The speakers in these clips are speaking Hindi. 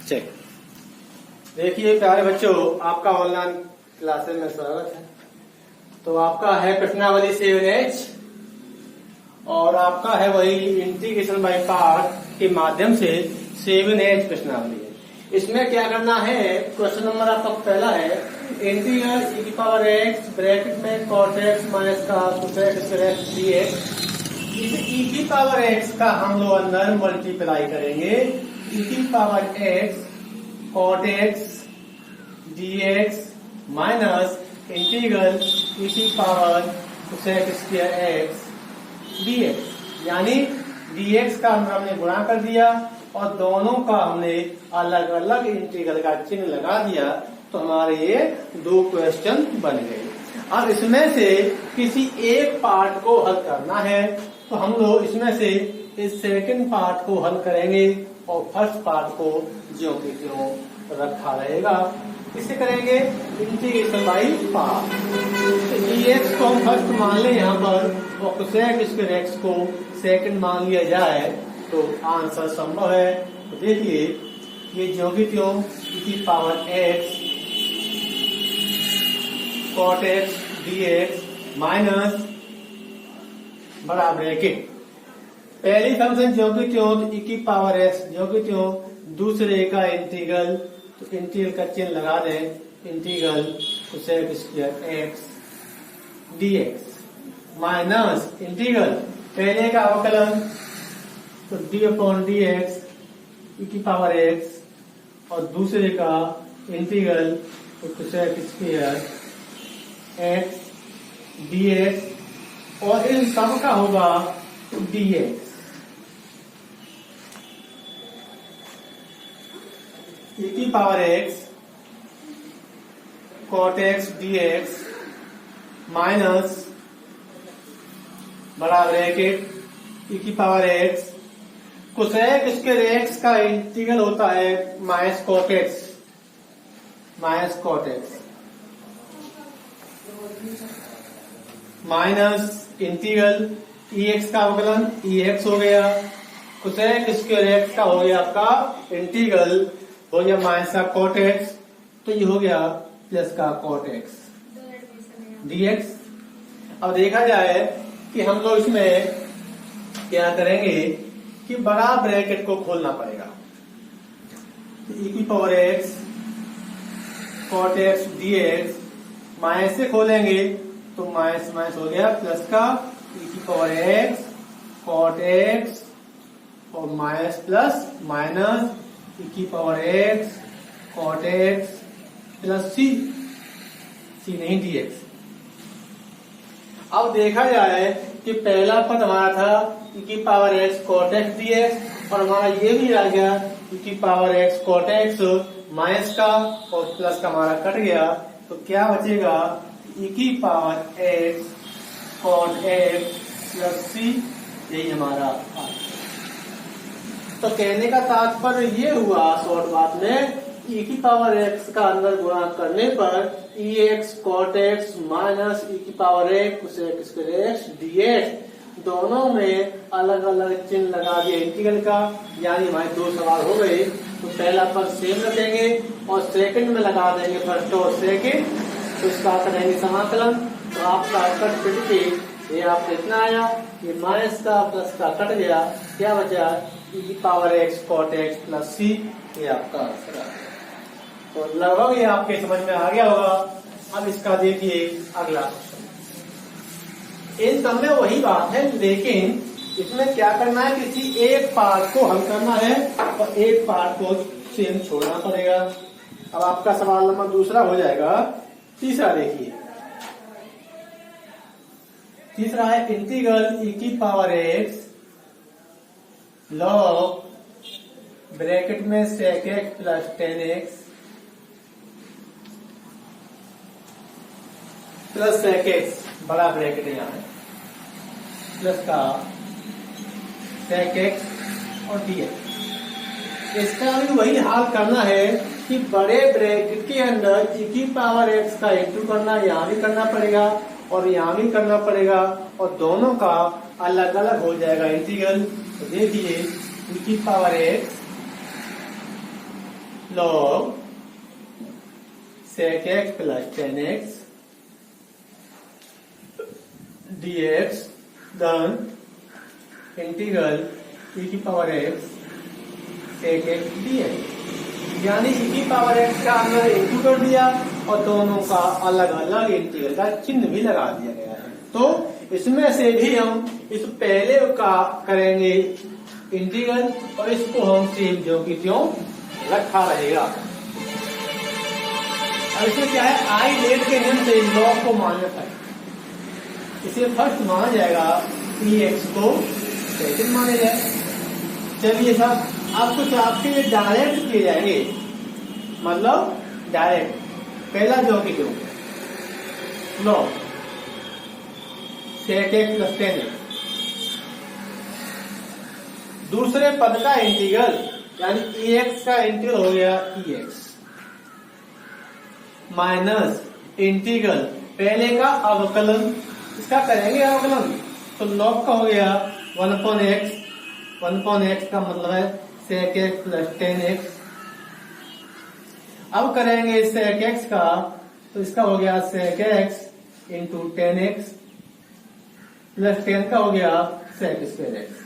चलिए देखिए प्यारे बच्चों, आपका ऑनलाइन क्लासेस में स्वागत है। तो आपका है प्रश्नावली 7H और आपका है वही इंटीग्रेशन बाय पार्ट के माध्यम से 7H प्रश्नावली है। इसमें क्या करना है, क्वेश्चन नंबर आपका पहला है इंटीग्रल e की पावर x ब्रैकेट में cos x माइनस का cosec स्क्वायर x dx। इस e की पावर x का हम लोग अंदर मल्टीप्लाई करेंगे। e की power x cot x dx minus integral e की power cosec square x dx, यानी dx का अंदर हमने गुणा कर दिया और दोनों का हमने अलग अलग इंटीग्रल का चिन्ह लगा दिया, तो हमारे ये दो क्वेश्चन बन गए। अब इसमें से किसी एक पार्ट को हल करना है, तो हम लोग इसमें से इस सेकंड पार्ट को हल करेंगे और फर्स्ट पार्ट को ज्यों के त्यों रखा रहेगा। किसे करेंगे, इंटीग्रेशन बाई पार्ट। dx को हम फर्स्ट मान लें यहाँ पर और cosec स्क्वायर x को सेकंड मान लिया जाए तो आंसर संभव है। तो देखिए ये ज्यों की त्यों e की power x cot x dx minus बड़ा ब्रैकेट पहली फंक्शन ज्यों की त्यों e की पावर x ज्यों की त्यों, दूसरे का इंटीग्रल, तो इंटीग्रल का चिन्ह लगा दें, integral cosec square x dx minus integral पहले का अवकलन तो d अपॉन dx e की पावर x और दूसरे का इंटीग्रल तो cosec स्क्वायर x dx और इन सब का होगा dx। e की power x cot x dx minus बड़ा ब्रैकेट e की power x cosec square x का इंटीग्रल होता है minus cot x minus integral ex का अवकलन ex हो गया, cosec स्क्वायर x का हो गया आपका इंटीग्रल हो गया माइनस का cot x, तो ये हो गया प्लस का cot x dx। अब देखा जाए कि हम लोग इसमें क्या करेंगे कि बड़ा ब्रैकेट को खोलना पड़ेगा। e की power x cot x dx minus से खोलेंगे तो माइनस माइनस हो गया प्लस का e की पावर x cot x और माइनस प्लस माइनस e की power x cot x plus c नहीं dx। अब देखा जाए कि पहला पद हमारा था e की power x cot x dx और हमारा ये भी आ गया e की power x cot x minus का और प्लस का हमारा कट गया, तो क्या बचेगा e की power x cot x plus c, यही हमारा तो कहने का तात्पर्य ये हुआ शॉर्ट बात में e की पावर x का अंदर गुणा करने पर ex cot x minus e की power x cosec square x dx दोनों में अलग अलग चिन्ह लगा दिया इंटीग्रल का, यानी हमारे दो सवाल हो गए। तो पहला पर सेम रखेंगे और सेकंड में लगा देंगे फर्स्ट और सेकंड, तो इसका करेंगे समाकलन। तो आपका कट पिट के ये आपको इतना आया, ये माइनस का प्लस का कट गया, क्या बचा e की power x cot x plus c, ये आपका आंसर है। तो लगभग ये आपके समझ में आ गया होगा। अब इसका देखिए अगला क्वेश्चन, इन सब में वही बात है, लेकिन इसमें क्या करना है, किसी एक पार्ट को हल करना है और एक पार्ट को सेम छोड़ना पड़ेगा। अब आपका सवाल नंबर दूसरा हो जाएगा। तीसरा देखिए, तीसरा है इंटीग्रल e की पावर x log ब्रैकेट में sec x plus tan x plus sec x बड़ा ब्रैकेट यहाँ है प्लस का sec x और dx। इसका भी वही हाल करना है कि बड़े ब्रैकेट के अंदर e की पावर x का इंटू करना यहाँ भी करना पड़ेगा और यहाँ भी करना पड़ेगा और दोनों का अलग अलग हो जाएगा इंटीग्रल। तो देखिए e की power x log sec x plus tan x dx then integral e की power x sec x dx, यानी e की पावर x का अंदर इंटू कर दिया और दोनों का अलग अलग इंटीग्रल का चिन्ह भी लगा दिया गया है। तो इसमें से भी हम इस पहले का करेंगे इंटीग्रल और इसको हम सेम जो की त्यों रखा रहेगा। अब इसमें क्या है, आई लेट के नियम से लॉग को मानना था, इसे फर्स्ट माना जाएगा, ई एक्स को सेकंड माने जाए। चलिए साहब, अब कुछ आपके लिए डायरेक्ट किए जाएंगे, मतलब डायरेक्ट। पहला जो कि क्यों log sec x plus ten x, दूसरे पद का इंटीग्रल यानी ई एक्स का इंटीग्रल हो गया ई एक्स माइनस इंटीग्रल पहले का अवकलन, इसका करेंगे अवकलन, तो लॉग का हो गया 1/x, 1/x का मतलब है sec x plus ten x. अब करेंगे sec x का, तो इसका हो गया sec x into ten x plus ten का हो गया sec स्क्वायर एक्स।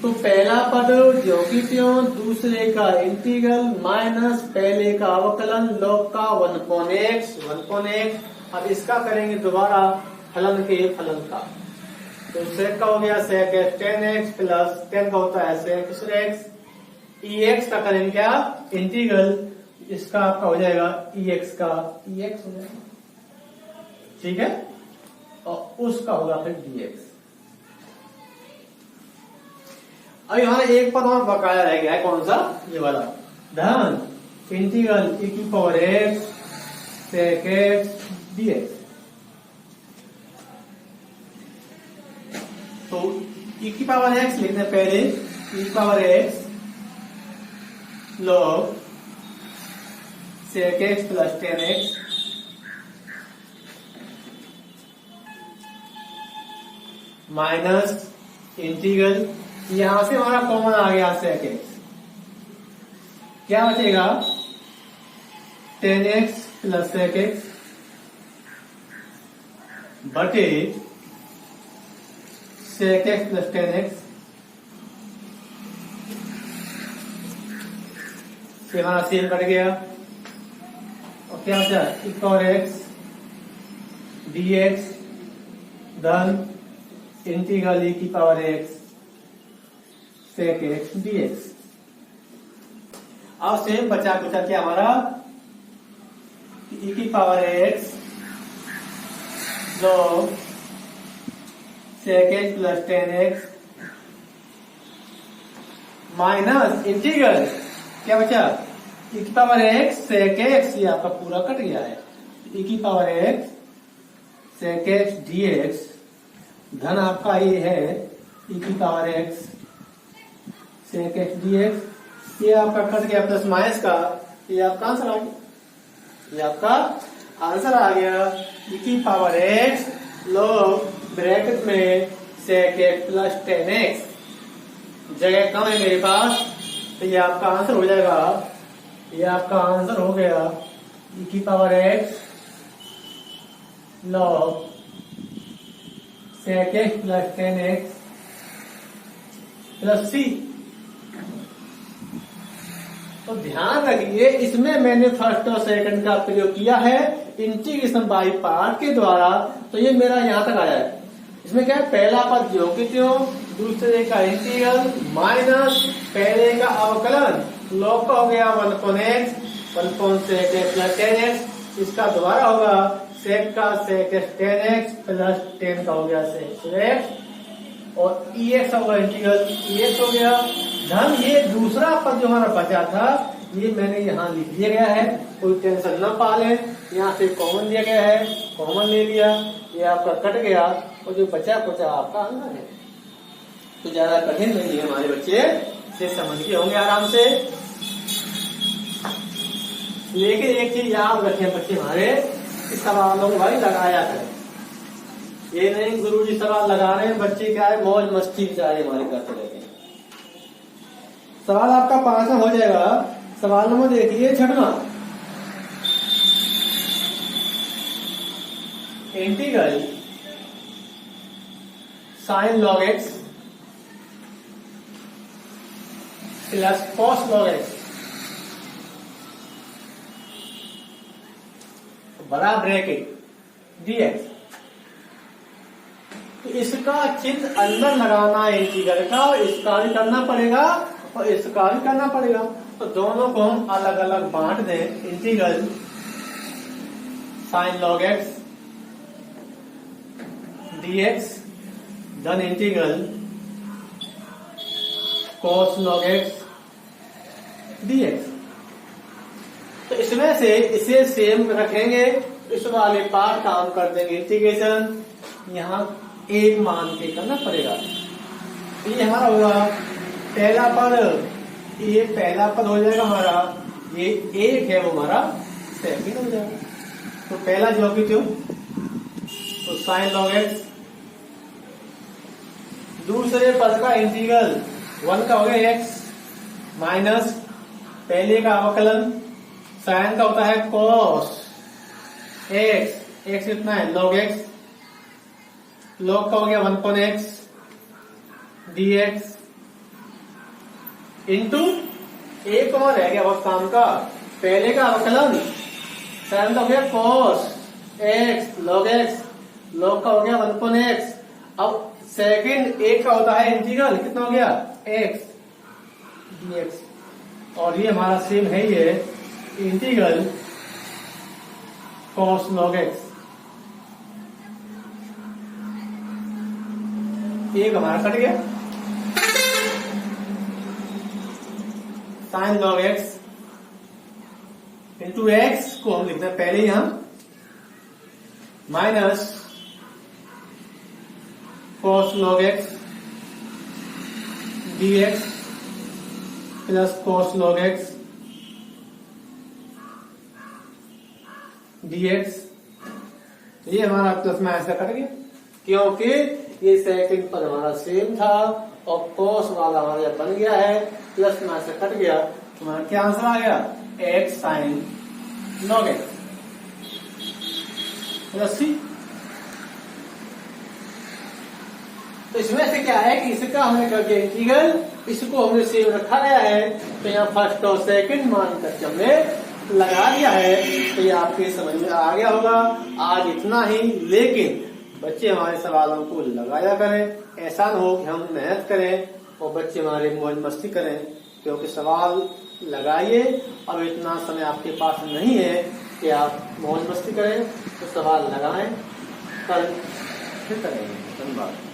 तो पहला पद जो कि त्यों, दूसरे का इंटीग्रल माइनस पहले का अवकलन लॉग का 1/x, 1/x। अब इसका करेंगे दोबारा फलन के फलन का, तो sec का हो गया sec x ten x plus ten का होता है sec स्क्वायर एक्स। ई एक्स का करेंगे क्या इंटीग्रल, इसका आपका हो जाएगा ई एक्स का ई एक्स हो जाएगा, ठीक है, और उसका होगा फिर dx। अब यहाँ एक पद और बकाया रह गया है, कौन सा, ये वाला, धन इंटीग्रल e की power x sec x dx। तो e की पावर x लिखने पहले e की power x log sec x plus ten x minus integral, यहां से हमारा कॉमन आ गया sec x, क्या बचेगा ten x plus sec x बटे sec x plus ten x, फिर हमारा सेम कट गया और क्या बचा e पावर x dx धन इंटीग्रल e की power x sec x dx। अब सेम बचा कुचा क्या हमारा e की power x log sec x plus ten x minus integral क्या बचा e की पावर x sec x, ये आपका पूरा कट गया है, e की power x sec x dx धन आपका ये है e की power x sec x dx, ये आपका कट गया प्लस माइनस का, ये आपका आंसर आ गया, ये आपका आंसर आ गया e की पावर x log ब्रैकेट में sec x plus ten x, जगह कम है मेरे पास, तो ये आपका आंसर हो जाएगा, ये आपका आंसर हो गया e की power x log sec x plus ten x plus c। तो ध्यान रखिए इसमें मैंने फर्स्ट और सेकंड का प्रयोग किया है इंटीग्रेशन बाय पार्ट के द्वारा, तो ये मेरा यहां तक आया है। इसमें क्या है, पहला पद जो कि त्यों, दूसरे का इंटीग्रल माइनस पहले का अवकलन, लॉग का हो गया 1/x, 1/sec x plus ten x, इसका दोबारा होगा sec का sec x ten x plus ten का हो गया sec x, और ई एक्स होगा इंटीग्रल ई एक्स हो गया धन ये दूसरा पद जो हमारा बचा था ये मैंने यहाँ लिख दिया गया है, कोई टेंशन न पाले, यहाँ से कॉमन दिया गया है, कॉमन ले लिया, ये आपका कट गया और जो बचा कुचा आपका आंसर है। तो ज्यादा कठिन नहीं है, हमारे बच्चे से समझ के होंगे आराम से। लेकिन एक चीज याद रखें बच्चे हमारे, इस सवालों को भाई लगाया करें, ये नहीं गुरुजी सवाल लगा रहे हैं, बच्चे क्या है मौज मस्ती बेचारे हमारे करते रहते हैं। सवाल आपका 5 में हो जाएगा। सवाल नंबर देखिए 6वां, integral sine log x plus cos log x बड़ा ब्रैकेट dx। तो इसका चिन्ह अंदर लगाना है इंटीग्रल का, और इसका भी करना पड़ेगा और इसका भी करना पड़ेगा। तो दोनों को हम अलग अलग बांट दें। Integral sine log x dx धन integral cos log x dx। तो इसमें से इसे सेम रखेंगे, इस वाले पार्ट काम कर देंगे इंटीग्रेशन, यहाँ एक मान के करना पड़ेगा। ये हमारा होगा पहला पद, ये पहला पद हो जाएगा हमारा, ये एक है वो हमारा सेकंड हो जाएगा। तो पहला जो भी क्यों, तो साइन लॉग एक्स, दूसरे पद का इंटीग्रल 1 का हो गया x माइनस पहले का अवकलन साइन का होता है cos x, x कितना है log x, log का हो गया 1/x dx इंटू एक और रह गया वक्त काम का, पहले का अवकलन साइन का हो गया cos x log x, log का हो गया 1/x। अब सेकंड एक का होता है इंटीग्रल, कितना हो गया x dx, और ये हमारा सेम है ये इंटीग्रल cos log x। एक हमारा कट गया, sine log x into x को हम लिखते हैं पहले यहां minus cos log x dx plus cos log x dx। ये हमारा प्लस माइनस का कट गया, क्योंकि ये सेकंड पद हमारा सेम था और cos वाला हमारा बन गया है, प्लस माइनस से कट गया। तो हमारा क्या आंसर आ गया x sine log x plus c। तो इसमें से क्या है कि इसका हमने करके इंटीग्रल, इसको हमने सेम रखा गया है, तो यहाँ फर्स्ट और सेकंड मान करके हमने लगा दिया है। तो ये आपके समझ में आ गया होगा। आज इतना ही, लेकिन बच्चे हमारे सवालों को लगाया करें, ऐसा न हो कि हम मेहनत करें और बच्चे हमारे मौज मस्ती करें, क्योंकि सवाल लगाइए। अब इतना समय आपके पास नहीं है कि आप मौज मस्ती करें, तो सवाल लगाएं, कल फिर करेंगे। धन्यवाद।